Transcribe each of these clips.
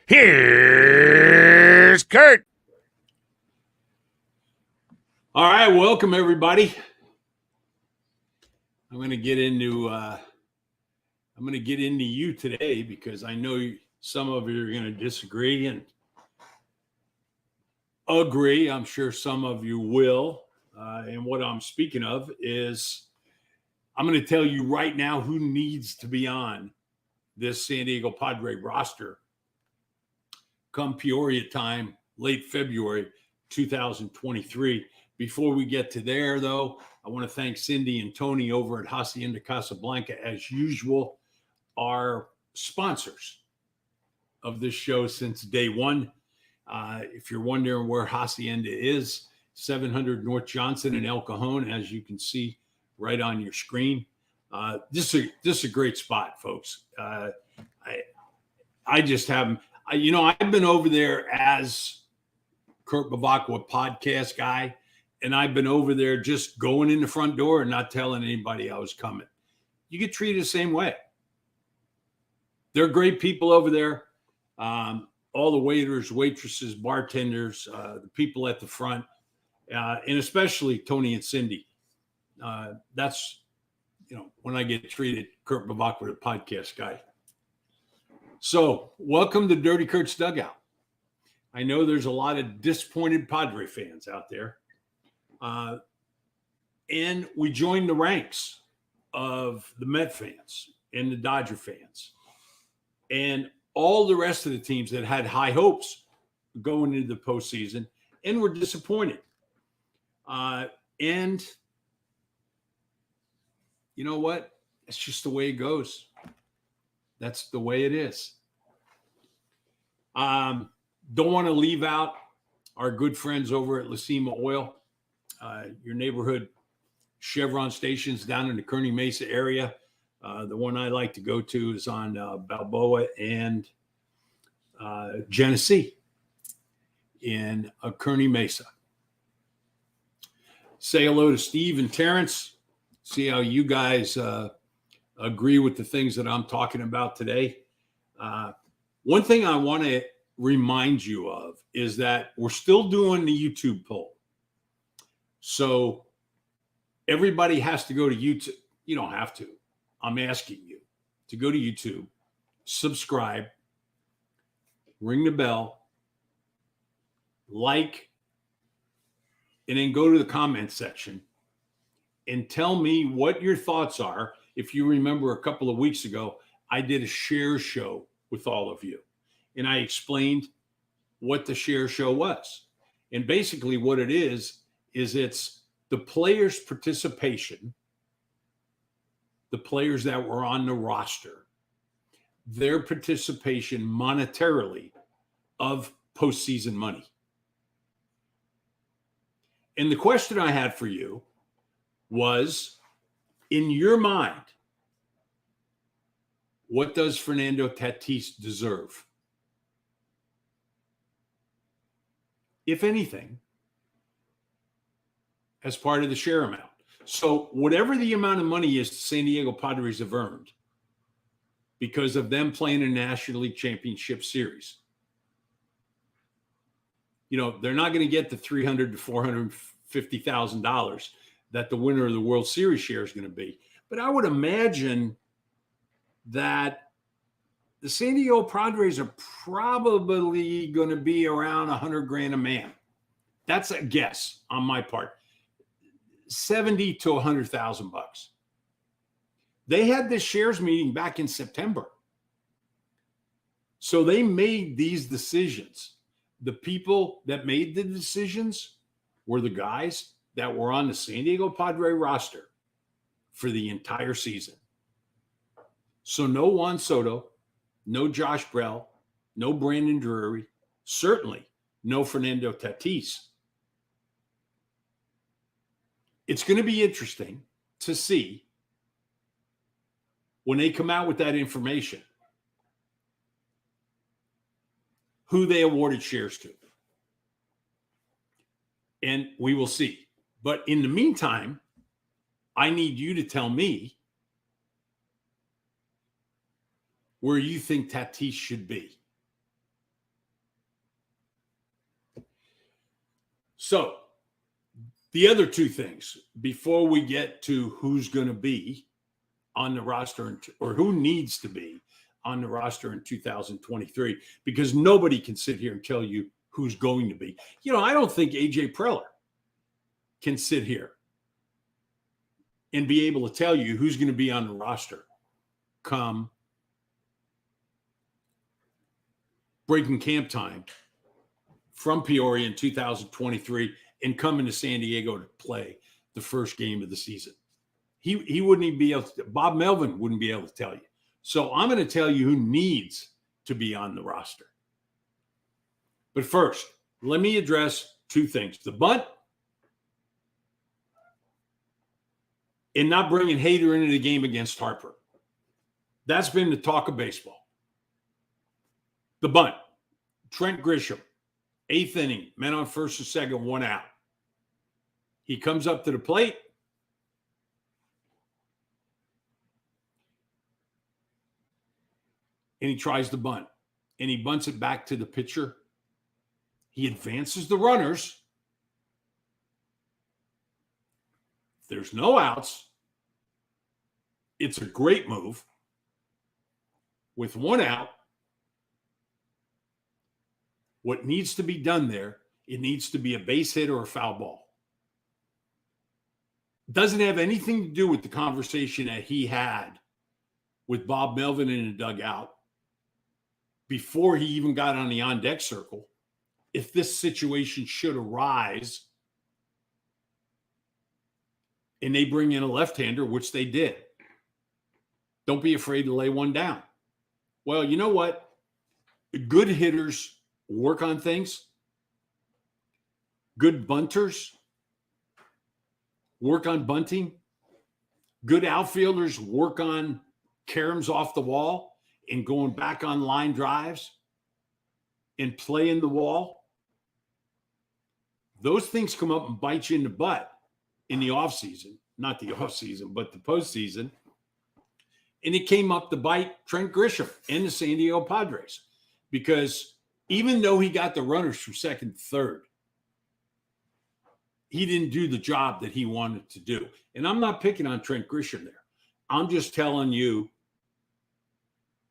Here's Kurt. All right, welcome everybody. I'm going to get into you today because I know some of you are going to disagree and agree. I'm sure some of you will. And what I'm speaking of is I'm going to tell you right now who needs to be on this San Diego Padre roster come Peoria time, late February 2023. Before we get to there, though, I want to thank Cindy and Tony over at Hacienda Casablanca, as usual, our sponsors of this show since day one. If you're wondering where Hacienda is, 700 North Johnson in El Cajon, as you can see right on your screen. This is a great spot, folks. I just haven't. I've been over there as Kurt Bavacqua podcast guy, and I've been over there just going in the front door and not telling anybody I was coming. You get treated the same way. They're great people over there. All the waiters, waitresses, bartenders, the people at the front, and especially Tony and Cindy. That's, when I get treated, Kurt Bavacqua, the podcast guy. So, welcome to Dirty Kurt's Dugout. I know there's a lot of disappointed Padre fans out there. And we joined the ranks of the Met fans and the Dodger fans and all the rest of the teams that had high hopes going into the postseason and were disappointed. And you know what? It's just the way it goes. That's the way it is. Don't want to leave out our good friends over at Lacima Oil, your neighborhood Chevron stations down in the Kearney Mesa area. The one I like to go to is on Balboa and Genesee in Kearney Mesa. Say hello to Steve and Terrence. See how you guys agree with the things that I'm talking about today. One thing I want to remind you of is that we're still doing the YouTube poll. So everybody has to go to YouTube. You don't have to. I'm asking you to go to YouTube, subscribe, ring the bell, like, and then go to the comment section and tell me what your thoughts are. If you remember a couple of weeks ago, I did a share show with all of you, and I explained what the share show was. And basically what it is it's the players' participation, the players that were on the roster, their participation monetarily of postseason money. And the question I had for you was, in your mind, what does Fernando Tatis deserve? If anything, as part of the share amount. So whatever the amount of money is the San Diego Padres have earned because of them playing a National League Championship Series, they're not going to get the $300,000 to $450,000 that the winner of the World Series share is going to be. But I would imagine that the San Diego Padres are probably going to be around $100,000 a man. That's a guess on my part. $70,000 to $100,000. They had this shares meeting back in September. So they made these decisions. The people that made the decisions were the guys that were on the San Diego Padre roster for the entire season. So no Juan Soto, no Josh Bell, no Brandon Drury, certainly no Fernando Tatis. It's going to be interesting to see when they come out with that information who they awarded shares to. And we will see. But in the meantime, I need you to tell me where you think Tatis should be. So the other two things before we get to who's going to be on the roster or who needs to be on the roster in 2023, because nobody can sit here and tell you who's going to be. I don't think AJ Preller can sit here and be able to tell you who's going to be on the roster come breaking camp time from Peoria in 2023 and coming to San Diego to play the first game of the season. He wouldn't even be able to, Bob Melvin wouldn't be able to tell you. So I'm going to tell you who needs to be on the roster. But first, let me address two things. The bunt and not bringing Hader into the game against Harper. That's been the talk of baseball. The bunt, Trent Grisham, 8th inning, men on first and second, 1 out. He comes up to the plate. And he tries to bunt. And he bunts it back to the pitcher. He advances the runners. There's no outs. It's a great move. With 1 out, what needs to be done there, it needs to be a base hit or a foul ball. Doesn't have anything to do with the conversation that he had with Bob Melvin in the dugout before he even got on the on-deck circle. If this situation should arise and they bring in a left-hander, which they did, don't be afraid to lay one down. Well, you know what? Good hitters work on things. Good bunters work on bunting. Good outfielders work on caroms off the wall and going back on line drives and playing the wall. Those things come up and bite you in the butt in the offseason. Not the offseason, but the postseason. And it came up to bite Trent Grisham and the San Diego Padres, because even though he got the runners from second to third, he didn't do the job that he wanted to do. And I'm not picking on Trent Grisham there. I'm just telling you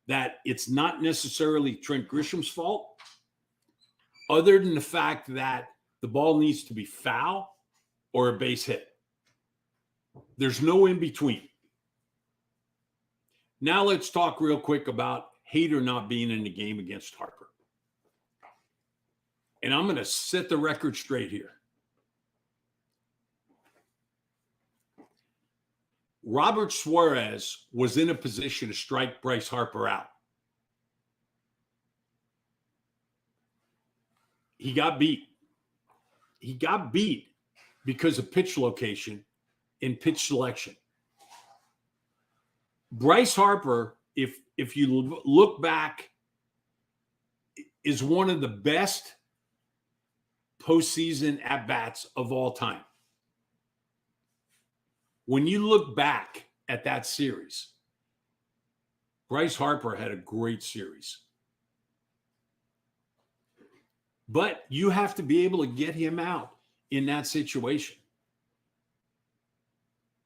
that it's not necessarily Trent Grisham's fault, other than the fact that the ball needs to be foul or a base hit. There's no in between. Now let's talk real quick about Hader not being in the game against Harper. And I'm going to set the record straight here. Robert Suarez was in a position to strike Bryce Harper out. He got beat. He got beat because of pitch location and pitch selection. Bryce Harper, if you look back, is one of the best postseason at-bats of all time. When you look back at that series, Bryce Harper had a great series. But you have to be able to get him out in that situation.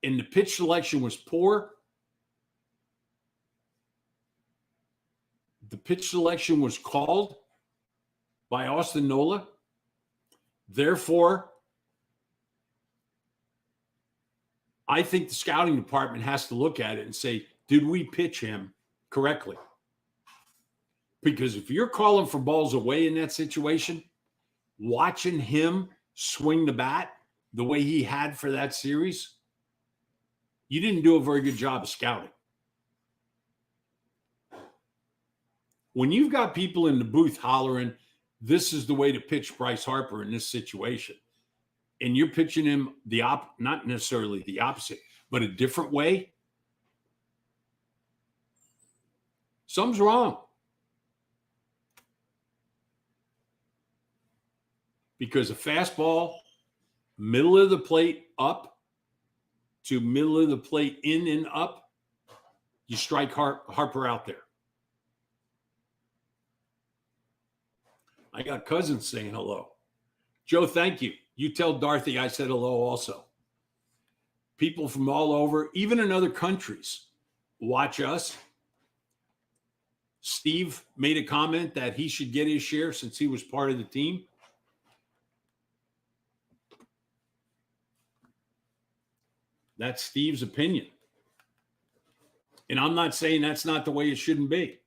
And the pitch selection was poor. The pitch selection was called by Austin Nola. Therefore, I think the scouting department has to look at it and say, did we pitch him correctly? Because if you're calling for balls away in that situation, watching him swing the bat the way he had for that series, you didn't do a very good job of scouting. When you've got people in the booth hollering, this is the way to pitch Bryce Harper in this situation, and you're pitching him not necessarily the opposite, but a different way, something's wrong. Because a fastball, middle of the plate up to middle of the plate in and up, you strike Harper out there. I got Cousins saying hello. Joe, thank you. You tell Dorothy I said hello also. People from all over, even in other countries, watch us. Steve made a comment that he should get his share since he was part of the team. That's Steve's opinion. And I'm not saying that's not the way it shouldn't be.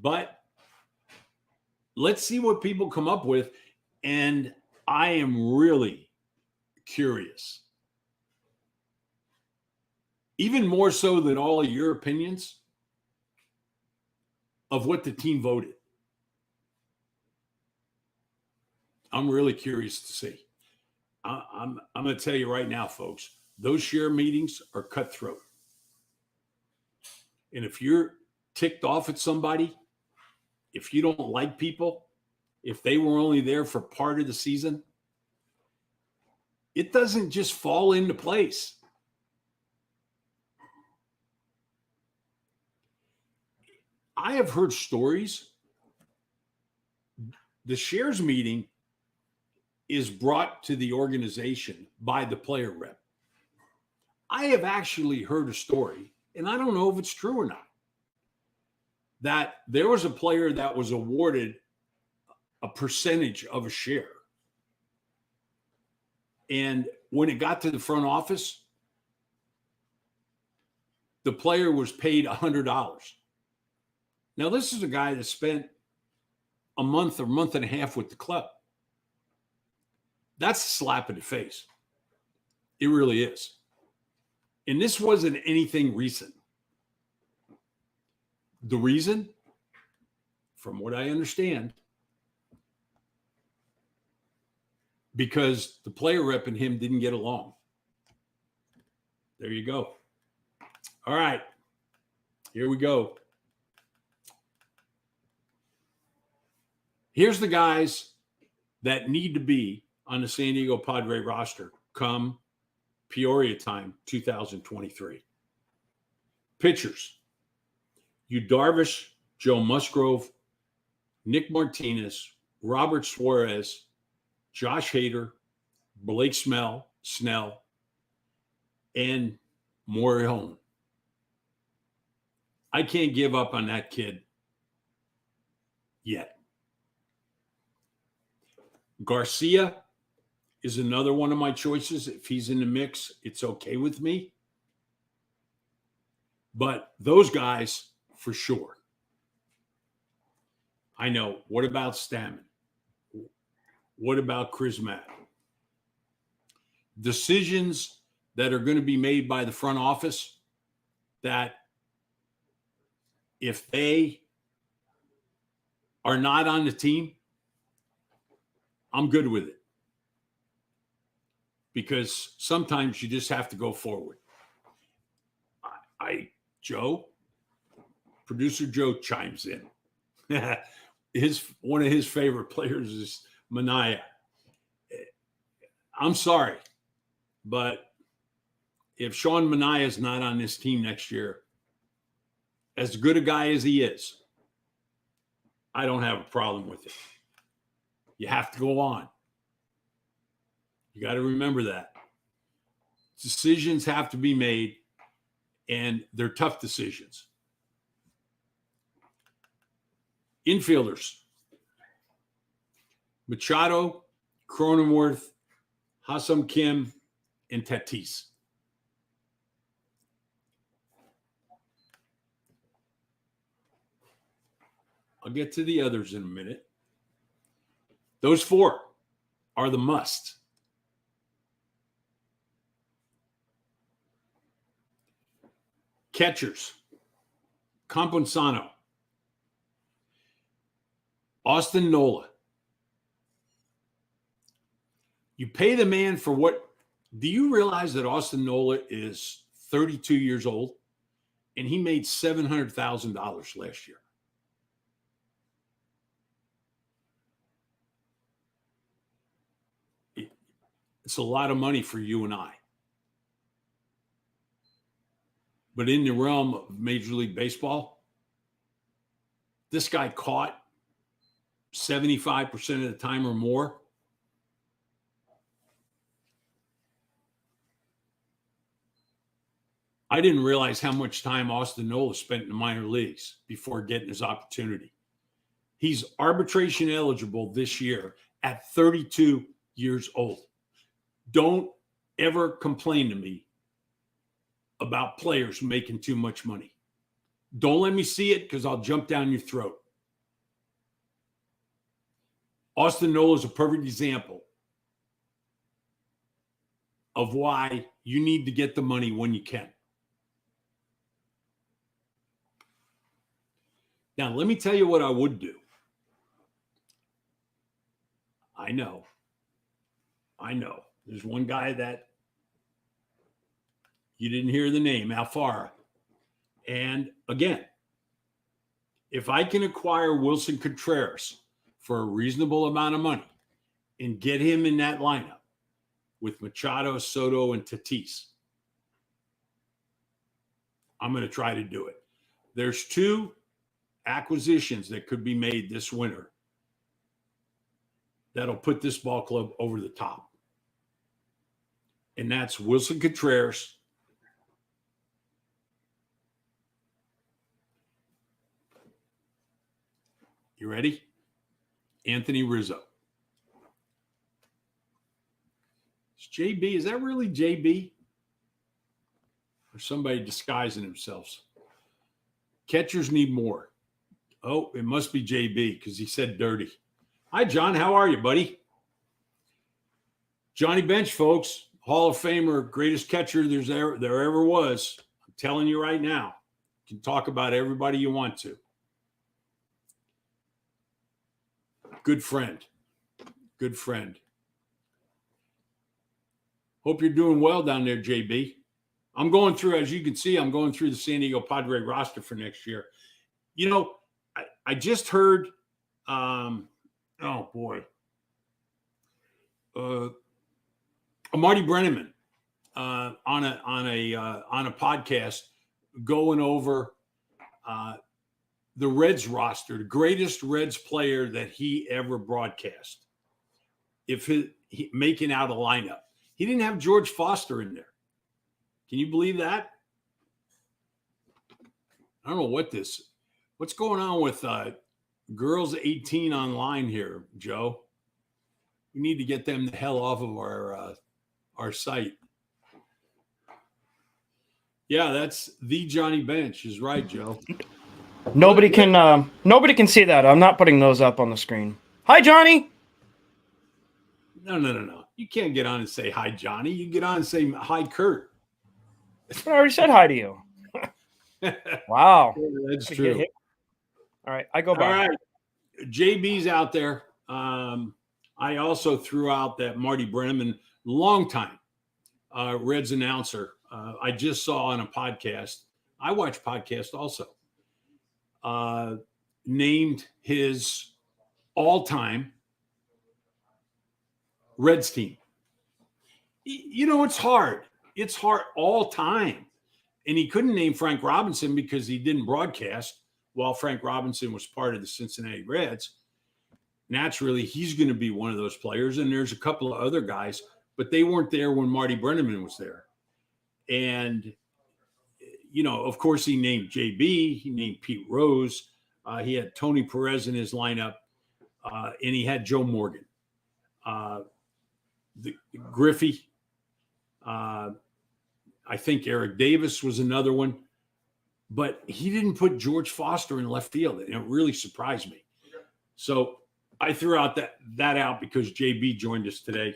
But let's see what people come up with. And I am really curious, even more so than all of your opinions, of what the team voted. I'm really curious to see. I'm going to tell you right now, folks, those share meetings are cutthroat. And if you're ticked off at somebody, if you don't like people, if they were only there for part of the season, it doesn't just fall into place. I have heard stories. The shares meeting is brought to the organization by the player rep. I have actually heard a story, and I don't know if it's true or not, that there was a player that was awarded a percentage of a share. And when it got to the front office, the player was paid $100. Now, this is a guy that spent a month or month and a half with the club. That's a slap in the face. It really is. And this wasn't anything recent. The reason, from what I understand, because the player rep and him didn't get along. There you go. All right. Here we go. Here's the guys that need to be on the San Diego Padre roster come Peoria time 2023. Pitchers: Yu Darvish, Joe Musgrove, Nick Martinez, Robert Suarez, Josh Hader, Blake Snell, and Morejon. I can't give up on that kid yet. Garcia is another one of my choices. If he's in the mix, it's okay with me. But those guys, for sure. I know. What about Stammen? What about Chris Matt? Decisions that are going to be made by the front office that if they are not on the team, I'm good with it. Because sometimes you just have to go forward. Producer Joe chimes in. One of his favorite players is Manaea. I'm sorry, but if Sean Manaea is not on this team next year, as good a guy as he is, I don't have a problem with it. You have to go on. You got to remember that. Decisions have to be made, and they're tough decisions. Infielders: Machado, Cronenworth, Hassam Kim, and Tatis. I'll get to the others in a minute. Those four are the must. Catchers: Campusano, Austin Nola. You pay the man for what? Do you realize that Austin Nola is 32 years old and he made $700,000 last year? It's a lot of money for you and I. But in the realm of Major League Baseball, this guy caught 75% of the time or more. I didn't realize how much time Austin Nola spent in the minor leagues before getting his opportunity. He's arbitration eligible this year at 32 years old. Don't ever complain to me about players making too much money. Don't let me see it because I'll jump down your throat. Austin Nola is a perfect example of why you need to get the money when you can. Now, let me tell you what I would do. I know. There's one guy that you didn't hear the name, Alfara. And again, if I can acquire Wilson Contreras for a reasonable amount of money and get him in that lineup with Machado, Soto, and Tatis, I'm going to try to do it. There's 2 acquisitions that could be made this winter that'll put this ball club over the top. And that's Wilson Contreras you ready? Anthony Rizzo. Is JB, is that really JB? Or somebody disguising themselves? Catchers need more. Oh, it must be JB because he said dirty. Hi, John. How are you, buddy? Johnny Bench, folks. Hall of Famer, greatest catcher there ever was. I'm telling you right now. You can talk about everybody you want to. Good friend. Good friend. Hope you're doing well down there, JB. I'm going through, as you can see, I'm going through the San Diego Padre roster for next year. You know, I just heard, oh boy, Marty Brenneman on a podcast going over the Reds roster, the greatest Reds player that he ever broadcast. If he making out a lineup, he didn't have George Foster in there. Can you believe that? I don't know what's going on with Girls 18 online here, Joe. We need to get them the hell off of our site. Yeah, that's the Johnny Bench is right, Joe. Nobody can see that. I'm not putting those up on the screen. Hi, Johnny. No. You can't get on and say hi, Johnny. You get on and say hi, Kurt. I already said hi to you. Wow. Yeah, that's true. All right, I go back. All right. JB's out there. I also threw out that Marty Brenneman, longtime Reds announcer. I just saw on a podcast. I watch podcasts also. Named his all-time Reds team. You know, it's hard. It's hard all time. And he couldn't name Frank Robinson because he didn't broadcast while Frank Robinson was part of the Cincinnati Reds. Naturally, he's going to be one of those players. And there's a couple of other guys, but they weren't there when Marty Brenneman was there. And, you know, of course, he named JB. He named Pete Rose. He had Tony Perez in his lineup. And he had Joe Morgan. Griffey. I think Eric Davis was another one. But he didn't put George Foster in left field. And it really surprised me. So I threw out that out because JB joined us today.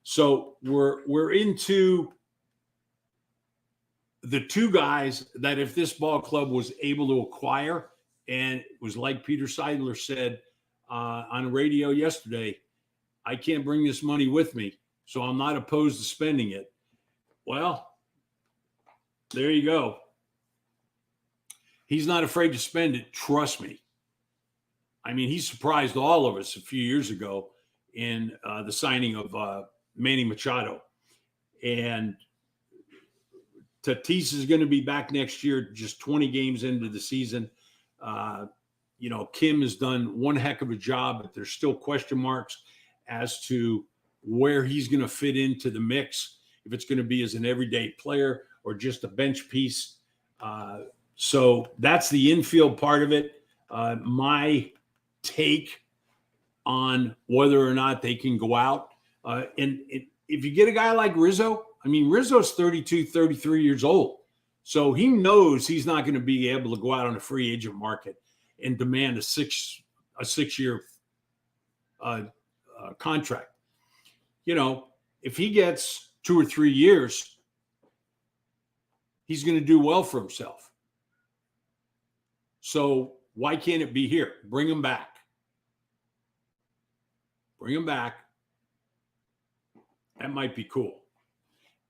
So we're into the 2 guys that if this ball club was able to acquire, and it was like Peter Seidler said on the radio yesterday, I can't bring this money with me, so I'm not opposed to spending it. Well, there you go. He's not afraid to spend it. Trust me. I mean, he surprised all of us a few years ago in the signing of Manny Machado. And Tatis is going to be back next year, just 20 games into the season. You know, Kim has done one heck of a job, but there's still question marks as to where he's going to fit into the mix. If it's going to be as an everyday player or just a bench piece. So that's the infield part of it. My take on whether or not they can go out. And if you get a guy like Rizzo, I mean, Rizzo's 32, 33 years old. So he knows he's not going to be able to go out on a free agent market and demand a six-year contract. You know, if he gets 2 or 3 years, he's going to do well for himself. So why can't it be here? Bring him back. Bring him back. That might be cool.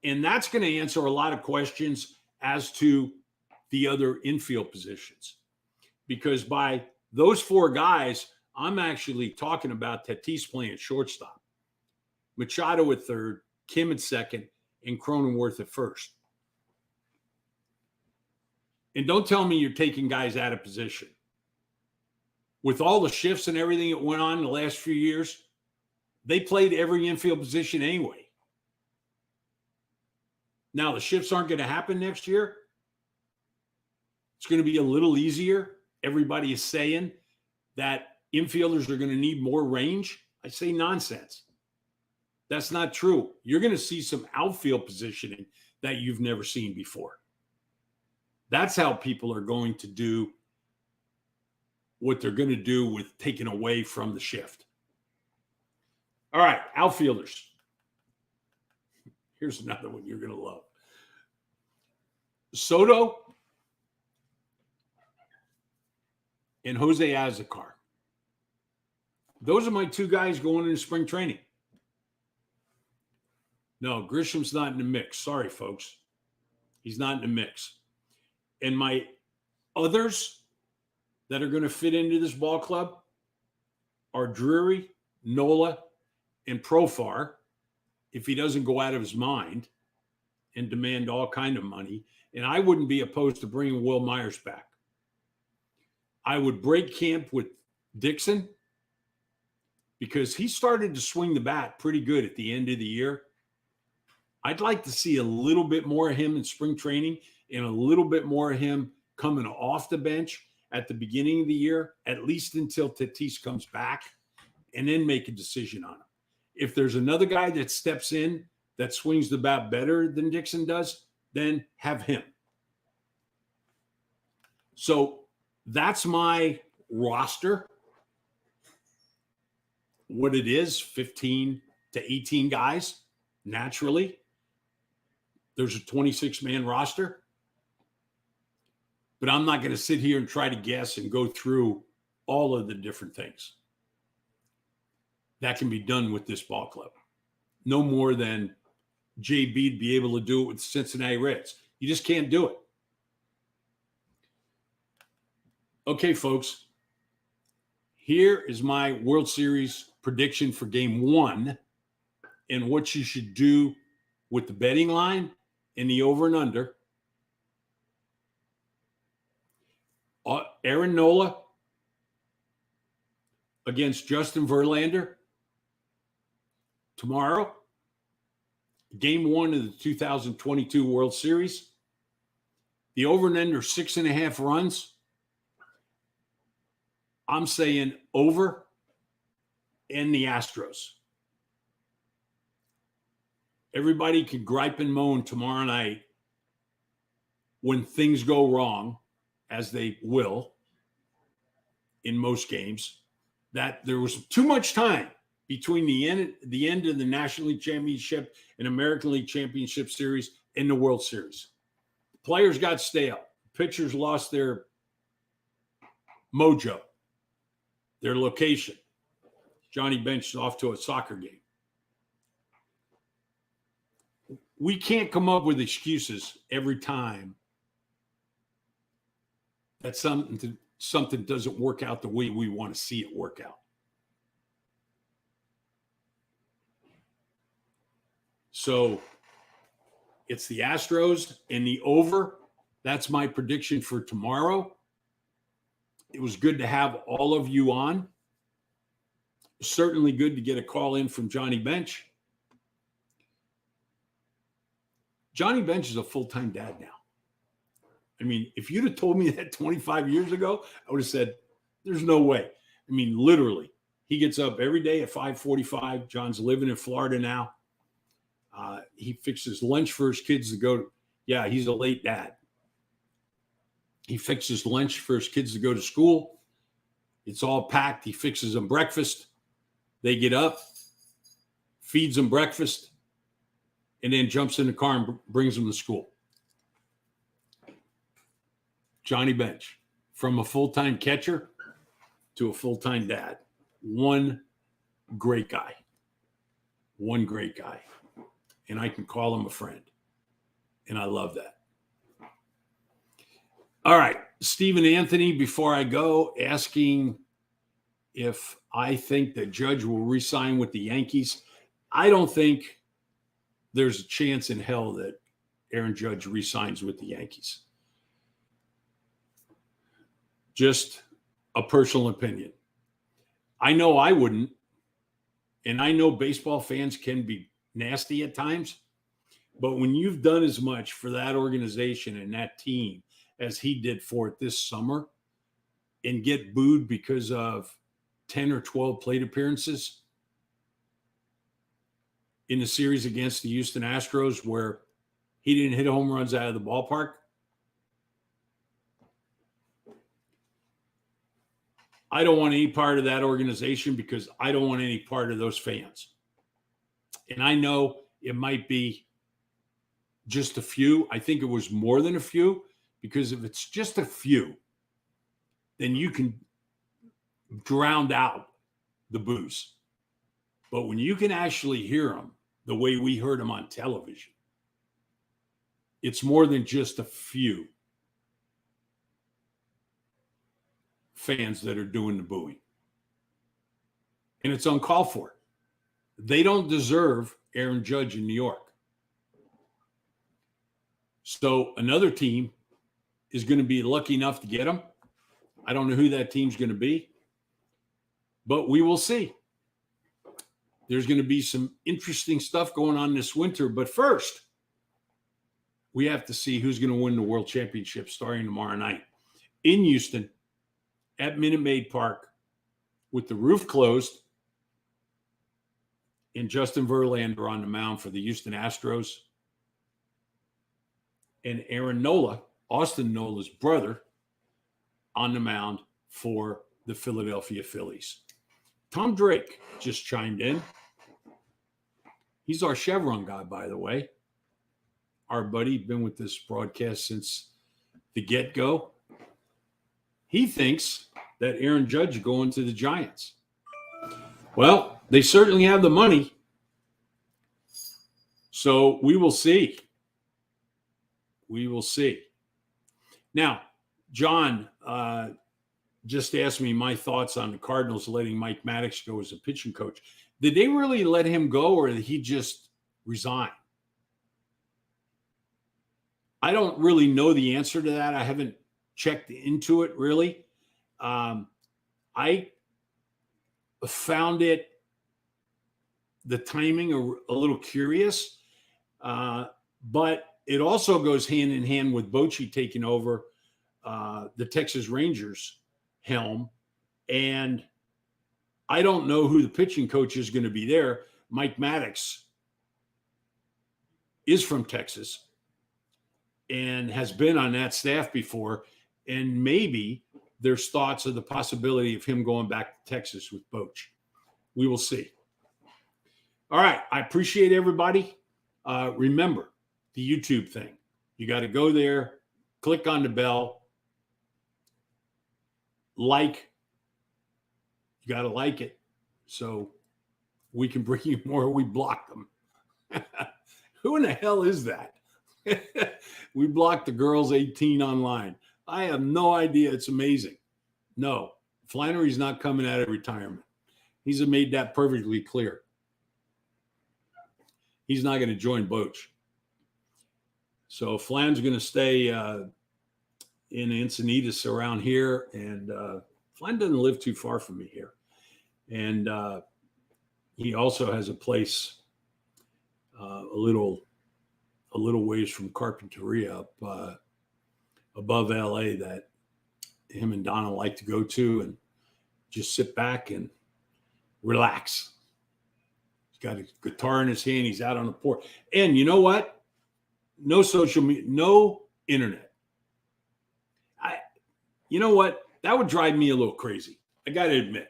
And that's going to answer a lot of questions as to the other infield positions. Because by those 4 guys, I'm actually talking about Tatis playing shortstop, Machado at third, Kim at second, and Cronenworth at first. And don't tell me you're taking guys out of position. With all the shifts and everything that went on in the last few years, they played every infield position anyway. Now, the shifts aren't going to happen next year. It's going to be a little easier. Everybody is saying that infielders are going to need more range. I say nonsense. That's not true. You're going to see some outfield positioning that you've never seen before. That's how people are going to do what they're going to do with taking away from the shift. All right, outfielders. Here's another one you're going to love. Soto and Jose Azocar. Those are my 2 guys going into spring training. No, Grisham's not in the mix. Sorry, folks. He's not in the mix. And my others that are going to fit into this ball club are Drury, Nola, and Profar, if he doesn't go out of his mind and demand all kind of money. And I wouldn't be opposed to bringing Will Myers back. I would break camp with Dixon because he started to swing the bat pretty good at the end of the year. I'd like to see a little bit more of him in spring training and a little bit more of him coming off the bench at the beginning of the year, at least until Tatis comes back, and then make a decision on him. If there's another guy that steps in that swings the bat better than Dixon does, then have him. So that's my roster. What it is, 15 to 18 guys, naturally. There's a 26-man roster. But I'm not going to sit here and try to guess and go through all of the different things. That can be done with this ball club. No more than JB'd be able to do it with the Cincinnati Reds. You just can't do it. Okay, folks. Here is my World Series prediction for Game 1 and what you should do with the betting line and the over and under. Aaron Nola against Justin Verlander tomorrow. Game 1 of the 2022 World Series. The over and under 6.5 runs. I'm saying over and the Astros. Everybody can gripe and moan tomorrow night when things go wrong, as they will in most games, that there was too much time between the end of the National League Championship and American League Championship Series and the World Series. Players got stale. Pitchers lost their mojo, their location. Johnny Bench is off to a soccer game. We can't come up with excuses every time that something doesn't work out the way we want to see it work out. So it's the Astros and the over. That's my prediction for tomorrow. It was good to have all of you on. Certainly good to get a call in from Johnny Bench. Johnny Bench is a full-time dad now. I mean, if you'd have told me that 25 years ago, I would have said, there's no way. I mean, literally, he gets up every day at 5:45. John's living in Florida now. He fixes lunch for his kids to go to. Yeah, he's a late dad. He fixes lunch for his kids to go to school. It's all packed. He fixes them breakfast. They get up, feeds them breakfast, and then jumps in the car and brings them to school. Johnny Bench, from a full-time catcher to a full-time dad. One great guy. One great guy. And I can call him a friend. And I love that. All right. Stephen Anthony, before I go, asking if I think that Judge will re-sign with the Yankees. I don't think there's a chance in hell that Aaron Judge re-signs with the Yankees. Just a personal opinion. I know I wouldn't, and I know baseball fans can be nasty at times, but when you've done as much for that organization and that team as he did for it this summer and get booed because of 10 or 12 plate appearances in the series against the Houston Astros where he didn't hit home runs out of the ballpark, I don't want any part of that organization because I don't want any part of those fans. And I know it might be just a few. I think it was more than a few, because if it's just a few, then you can drown out the boos. But when you can actually hear them the way we heard them on television, it's more than just a few fans that are doing the booing. And it's uncalled for. They don't deserve Aaron Judge in New York. So another team is going to be lucky enough to get him. I don't know who that team's going to be, but we will see. There's going to be some interesting stuff going on this winter. But first, we have to see who's going to win the World Championship starting tomorrow night in Houston at Minute Maid Park with the roof closed and Justin Verlander on the mound for the Houston Astros and Aaron Nola, Austin Nola's brother, on the mound for the Philadelphia Phillies. Tom Drake just chimed in. He's our Chevron guy, by the way. Our buddy, been with this broadcast since the get-go. He thinks that Aaron Judge going to the Giants. Well, they certainly have the money. So we will see. We will see. Now, John just asked me my thoughts on the Cardinals letting Mike Maddox go as a pitching coach. Did they really let him go, or did he just resign? I don't really know the answer to that. I haven't checked into it really. I found the timing a little curious, but it also goes hand in hand with Bochy taking over the Texas Rangers helm. And I don't know who the pitching coach is going to be there. Mike Maddox is from Texas and has been on that staff before. And maybe there's thoughts of the possibility of him going back to Texas with Boch. We will see. All right. I appreciate everybody. Remember the YouTube thing. You got to go there, click on the bell, like. You got to like it so we can bring you more. We block them. Who in the hell is that? We blocked the girls 18 online. I have no idea. It's amazing. No, Flannery's not coming out of retirement. He's made that perfectly clear. He's not going to join Boch. So Flan's going to stay in Encinitas around here. And Flan doesn't live too far from me here. And he also has a place a little a little ways from Carpinteria up above LA that him and Donna like to go to and just sit back and relax. He's got a guitar in his hand. He's out on the porch. And you know what? No social media, no internet. You know what? That would drive me a little crazy. I got to admit,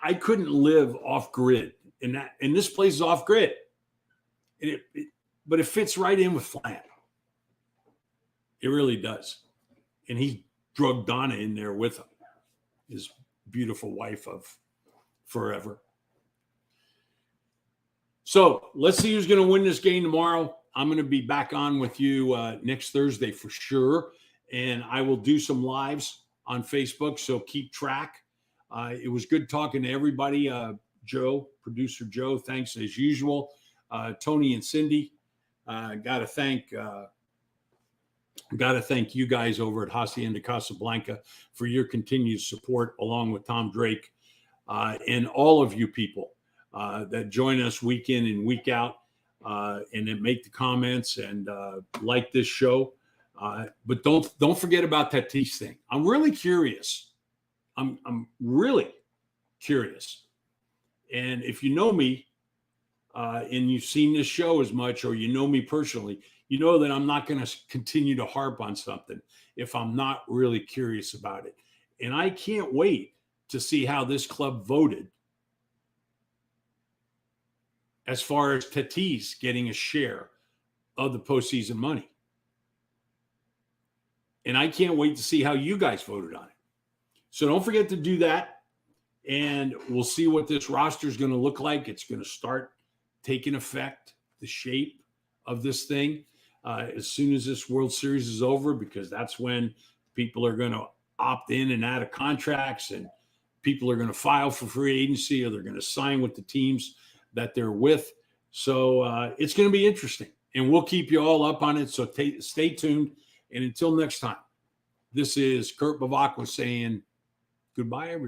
I couldn't live off grid, and this place is off grid, and but it fits right in with Flan. It really does. And he drugged Donna in there with him, his beautiful wife of forever. So let's see who's going to win this game tomorrow. I'm going to be back on with you next Thursday for sure. And I will do some lives on Facebook, so keep track. It was good talking to everybody. Joe, producer Joe, thanks as usual. Tony and Cindy, got to thank you guys over at Hacienda Casablanca for your continued support, along with Tom Drake and all of you people that join us week in and week out and that make the comments and like this show. But don't forget about that Tatis thing. I'm really curious. I'm really curious. And if you know me and you've seen this show as much, or you know me personally, you know that I'm not going to continue to harp on something if I'm not really curious about it. And I can't wait to see how this club voted as far as Tatis getting a share of the postseason money. And I can't wait to see how you guys voted on it. So don't forget to do that. And we'll see what this roster is going to look like. It's going to start taking effect, the shape of this thing, as soon as this World Series is over, because that's when people are going to opt in and out of contracts, and people are going to file for free agency, or they're going to sign with the teams that they're with. So it's going to be interesting. And we'll keep you all up on it. So stay tuned. And until next time, this is Kurt Bavacqua saying goodbye, everybody.